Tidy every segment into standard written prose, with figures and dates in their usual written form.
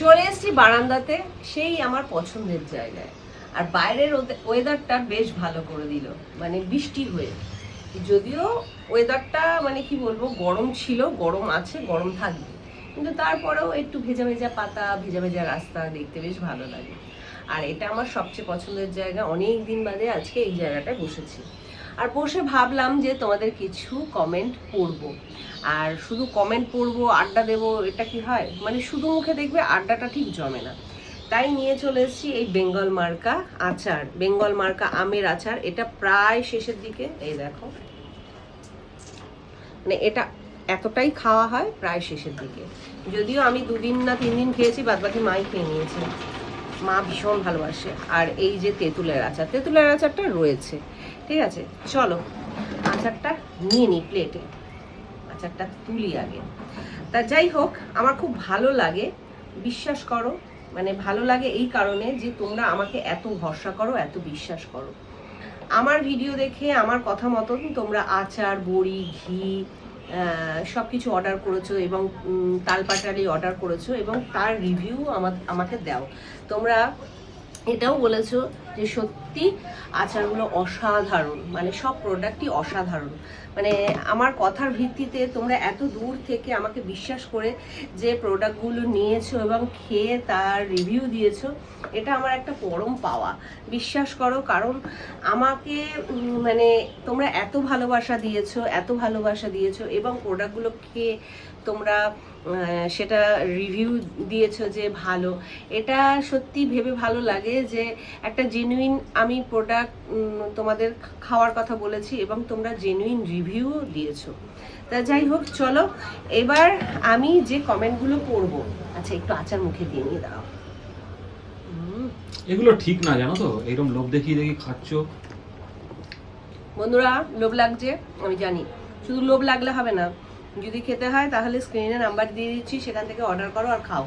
চলে এসেছি বারান্দাতে, সেই আমার পছন্দের জায়গায়। আর বাইরের ওয়েদারটা বেশ ভালো করে দিল, মানে বৃষ্টি হয়ে। যদিও ওয়েদারটা মানে কি বলবো, গরম ছিল, গরম আছে, গরম থাকবে, কিন্তু তারপরেও একটু ভেজা ভেজা পাতা, ভেজা ভেজা রাস্তা দেখতে বেশ ভালো লাগে। আর এটা আমার সবচেয়ে পছন্দের জায়গা। অনেক দিন বাদে আজকে এই জায়গাটায় বসেছি, আর বসে ভাবলাম যে তোমাদের কিছু কমেন্ট পড়বো। আর শুধু কমেন্ট পড়বো, আড্ডা দেবো, এটা কি হয়? মানে শুধু মুখে দেখবে, আড্ডাটা ঠিক জমে না। তাই নিয়ে চলে এসেছি এই বেঙ্গল মার্কা আচার, বেঙ্গল মার্কা আমের আচার। এটা প্রায় শেষের দিকে, এই দেখো, মানে এটা এতটাই খাওয়া হয় প্রায় শেষের দিকে। যদিও আমি 2 দিন না 3 দিন খেয়েছি, বাদ বাকি মাই খেয়ে নিয়েছে। মা ভীষণ ভালোবাসে। আর এই যে তেঁতুলের আচার, তেঁতুলের আচারটা রয়েছে। ঠিক আছে, চলো আচারটা নিয়ে নিই প্লেটে, আচারটা তুলি আগে। তা যাই হোক, আমার খুব ভালো লাগে, বিশ্বাস করো। মানে ভালো লাগে এই কারণে যে তোমরা আমাকে এত ভরসা করো, এত বিশ্বাস করো। আমার ভিডিও দেখে আমার কথা মতন তোমরা আচার, বড়ি, ঘি সব কিছু অর্ডার করেছো, এবং তালপাটালি অর্ডার করেছো, এবং তার রিভিউ আমাকে দাও। তোমরা এটাও বলেছো যে সত্যি আচারগুলো অসাধারণ, মানে সব প্রোডাক্টই অসাধারণ। মানে আমার কথার ভিত্তিতে তোমরা এত দূর থেকে আমাকে বিশ্বাস করে যে প্রোডাক্টগুলো নিয়েছো এবং খেয়ে তার রিভিউ দিয়েছো, এটা আমার একটা পরম পাওয়া। বিশ্বাস করো, কারণ আমাকে মানে তোমরা এত ভালোবাসা দিয়েছো, এত ভালোবাসা দিয়েছো, এবং প্রোডাক্টগুলো খেয়ে তোমরা সেটা রিভিউ দিয়েছো যে ভালো। এটা সত্যি ভেবে ভালো লাগে যে একটা জেনুইন আমি প্রোডাক্ট তোমাদের খাওয়ার কথা বলেছি, এবং তোমরা জেনুইন রিভিউ দিয়েছো। তা যাই হোক, চলো এবার আমি যে কমেন্টগুলো পড়বো। আচ্ছা, একটু আচার মুখে দিয়ে নিয়ে দাও। এগুলো ঠিক না, জানো তো, এরকম লোভ দেখিয়ে দেখি খাচ্ছ। বন্ধুরা, লোভ লাগছে আমি জানি, শুধু লোভ লাগলে হবে না। যদি খেতে হয় তাহলে স্ক্রিনে নাম্বার দিয়ে দিচ্ছি, সেখান থেকে অর্ডার করো আর খাও।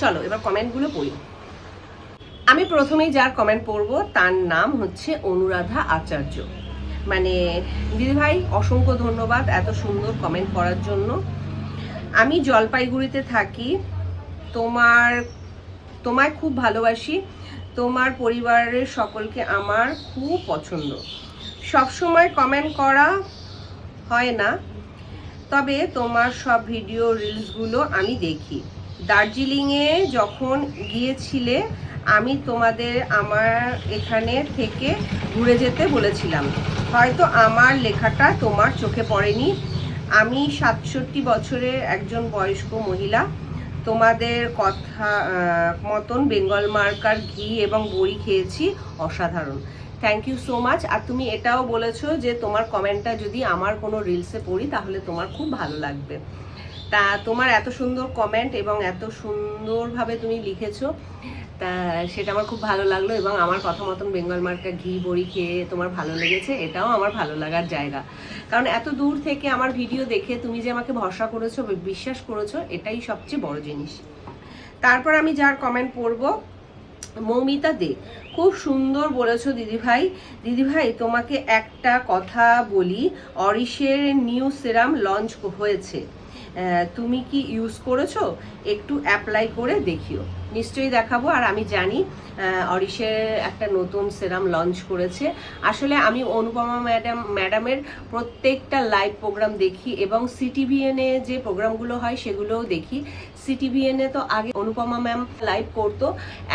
চলো এবার কমেন্টগুলো পড়ি। আমি প্রথমেই যার কমেন্ট পড়বো তার নাম হচ্ছে অনুরাধা আচার্য। মানে দিদিভাই, অসংখ্য ধন্যবাদ এত সুন্দর কমেন্ট করার জন্য। আমি জলপাইগুড়িতে থাকি, তোমায় খুব ভালোবাসি, তোমার পরিবারের সকলকে আমার খুব পছন্দ। সবসময় কমেন্ট করা হয় না, তবে তোমার সব ভিডিও রিলসগুলো আমি দেখি। দার্জিলিংয়ে যখন গিয়েছিলে আমি তোমাদের আমার এখানে থেকে ঘুরে যেতে বলেছিলাম, হয়তো আমার লেখাটা তোমার চোখে পড়েনি। আমি 67 বছরের একজন বয়স্ক মহিলা, তোমাদের কথা মতন বেঙ্গল মার্কার ঘি এবং বড়ি খেয়েছি, অসাধারণ। Thank you so much. আর তুমি এটাও বলেছো যে তোমার কমেন্টটা যদি আমার কোনো রিলসে পড়ি তাহলে তোমার খুব ভালো লাগবে। তা তোমার এত সুন্দর কমেন্ট এবং এত সুন্দরভাবে তুমি লিখেছো, তা সেটা আমার খুব ভালো লাগলো। এবং আমার কথা মতন বেঙ্গল মার্কা ঘি বড়ি খেয়ে তোমার ভালো লেগেছে, এটাও আমার ভালো লাগার জায়গা। কারণ এত দূর থেকে আমার ভিডিও দেখে তুমি যে আমাকে ভরসা করেছো, বিশ্বাস করেছো, এটাই সবচেয়ে বড় জিনিস। তারপর আমি যার কমেন্ট পড়বো, মৌমিতা দে। খুব সুন্দর বলেছো দিদিভাই। দিদিভাই, তোমাকে একটা কথা বলি, অরিশের নিউ সেরাম লঞ্চ হয়েছে, তুমি কি ইউজ করেছো? একটু অ্যাপ্লাই করে দেখিও। নিশ্চয়ই দেখাবো। আর আমি জানি অরিশের একটা নতুন সেরাম লঞ্চ করেছে। আসলে আমি অনুপমা ম্যাডামের প্রত্যেকটা লাইভ প্রোগ্রাম দেখি, এবং সিটিভিএনে যে প্রোগ্রামগুলো হয় সেগুলোও দেখি। সিটিভিএনে তো আগে অনুপমা ম্যাম লাইভ করতো,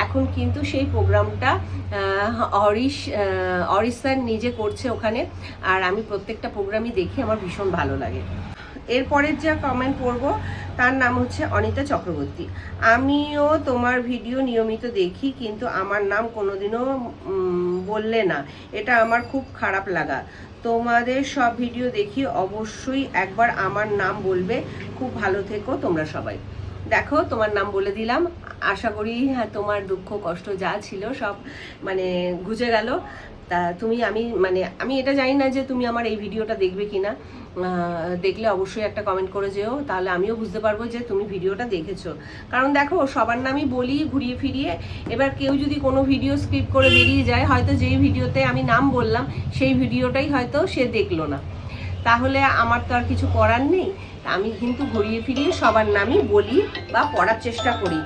এখন কিন্তু সেই প্রোগ্রামটা অরিশ স্যার নিজে করছে ওখানে। আর আমি প্রত্যেকটা প্রোগ্রামই দেখি, আমার ভীষণ ভালো লাগে। এরপরের যা কমেন্ট পড়বো তার নাম হচ্ছে অনিতা চক্রবর্তী। আমিও তোমার ভিডিও নিয়মিত দেখি, কিন্তু আমার নাম কোনোদিনও বললে না, এটা আমার খুব খারাপ লাগা। তোমাদের সব ভিডিও দেখি, অবশ্যই একবার আমার নাম বলবে। খুব ভালো থেকো তোমরা সবাই। দেখো, তোমার নাম বলে দিলাম। আশা করি তোমার দুঃখ কষ্ট যা ছিল সব মানে ঘুচে গেল। তা আমি এটা জানি না যে তুমি আমার এই ভিডিওটা দেখবে কিনা। দেখলে অবশ্যই একটা কমেন্ট করে যেও, তাহলে আমিও বুঝতে পারবো যে তুমি ভিডিওটা দেখেছো। কারণ দেখো, সবার নামই বলি ঘুরিয়ে ফিরিয়ে, এবার কেউ যদি কোনো ভিডিও স্কিপ করে বেরিয়ে যায়, হয়তো যেই ভিডিওতে আমি নাম বললাম সেই ভিডিওটাই হয়তো সে দেখলো না, তাহলে আমার তো আর কিছু করার নেই। আমি কিন্তু ঘুরিয়ে ফিরিয়ে সবার নামই বলি বা পড়ার চেষ্টা করি।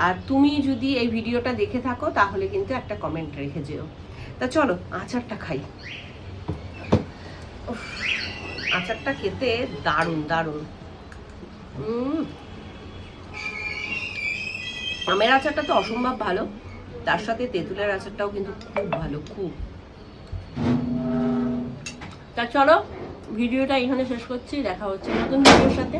আর তুমি যদি এই ভিডিওটা দেখে থাকো তাহলে কিন্তু একটা কমেন্ট রেখে যেও। তা চলো আচারটা খাই। উফ, আচারটা খেতে দারুণ দারুণ। আমের আচারটা তো অসম্ভব ভালো, তার সাথে তেঁতুলের আচারটাও কিন্তু খুব ভালো, খুব। তা চলো ভিডিওটা এখানে শেষ করছি, দেখা হচ্ছে নতুন ভিডিওর সাথে।